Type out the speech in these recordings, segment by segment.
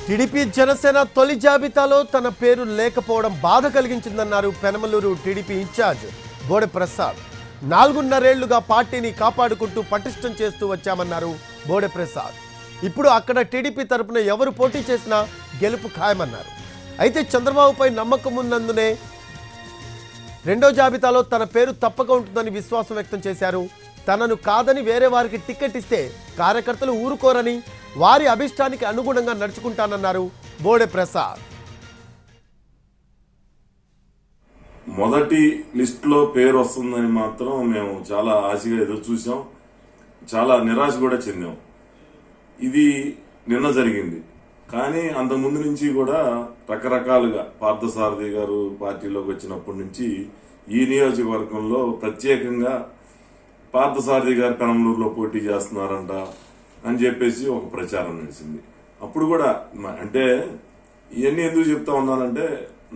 TDP Janasena తొలి జాబితాలో తన పేరు లేకపోవడం బాధ కలిగించిందన్నారు పెనమలూరు టీడీపీ ఇన్ఛార్జ్ బోడే ప్రసాద్. 4.5 ఏళ్లుగా పార్టీని కాపాడుకుంటూ పటిష్టం చేస్తూ వచ్చామన్నారు బోడే ప్రసాద్. ఇప్పుడు అక్కడ టీడీపీ తరపున ఎవరు పోటీ చేసినా గెలుపు ఖాయమన్నారు. అయితే చంద్రబాబుపై నమ్మకం ఉన్నందునే రెండో జాబితాలో తన పేరు తప్పక ఉంటుందని విశ్వాసం వ్యక్తం చేశారు. తనను కాదని వేరే వారికి టికెట్ ఇస్తే కార్యకర్తలు ఊరుకోరని, వారి అభిష్టానికి అనుగుణంగా నడుచుకుంటానన్నారు బోడే ప్రసాద్. మొదటి లిస్టులో పేరు వస్తుందని మాత్రం మేము చాలా ఆశగా ఎదురు చూసాం, చాలా నిరాశ కూడా చెందాం. ఇది నిన్న జరిగింది. కానీ అంతకుముందు నుంచి కూడా రకరకాలుగా పార్థసారథి గారు పార్టీలోకి వచ్చినప్పటి నుంచి ఈ నియోజకవర్గంలో ప్రత్యేకంగా పార్థసారథి గారు పెనమలూరులో పోటీ చేస్తున్నారంట అని చెప్పేసి ఒక ప్రచారం నడిచింది. అప్పుడు కూడా అంటే ఇవన్నీ ఎందుకు చెప్తా ఉన్నానంటే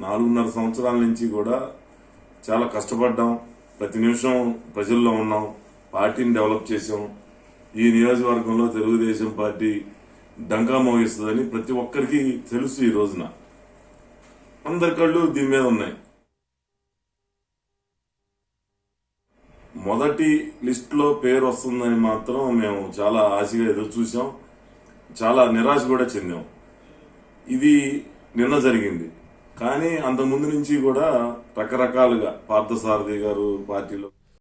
4.5 సంవత్సరాల నుంచి కూడా చాలా కష్టపడ్డాం, ప్రతి నిమిషం ప్రజల్లో ఉన్నాం, పార్టీని డెవలప్ చేసాం. ఈ నియోజకవర్గంలో తెలుగుదేశం పార్టీ డంకా మోగిస్తుందని ప్రతి ఒక్కరికి తెలుసు. ఈ రోజున అందరి కళ్ళు దీని మీద ఉన్నాయి. మొదటి లిస్టులో పేరు వస్తుందని మాత్రం మేము చాలా ఆశగా ఎదురు చూసాం, చాలా నిరాశ కూడా చెందాం. ఇది నిన్న జరిగింది. కానీ అంతకుముందు నుంచి కూడా రకరకాలుగా పార్థసారథి గారు పార్టీలో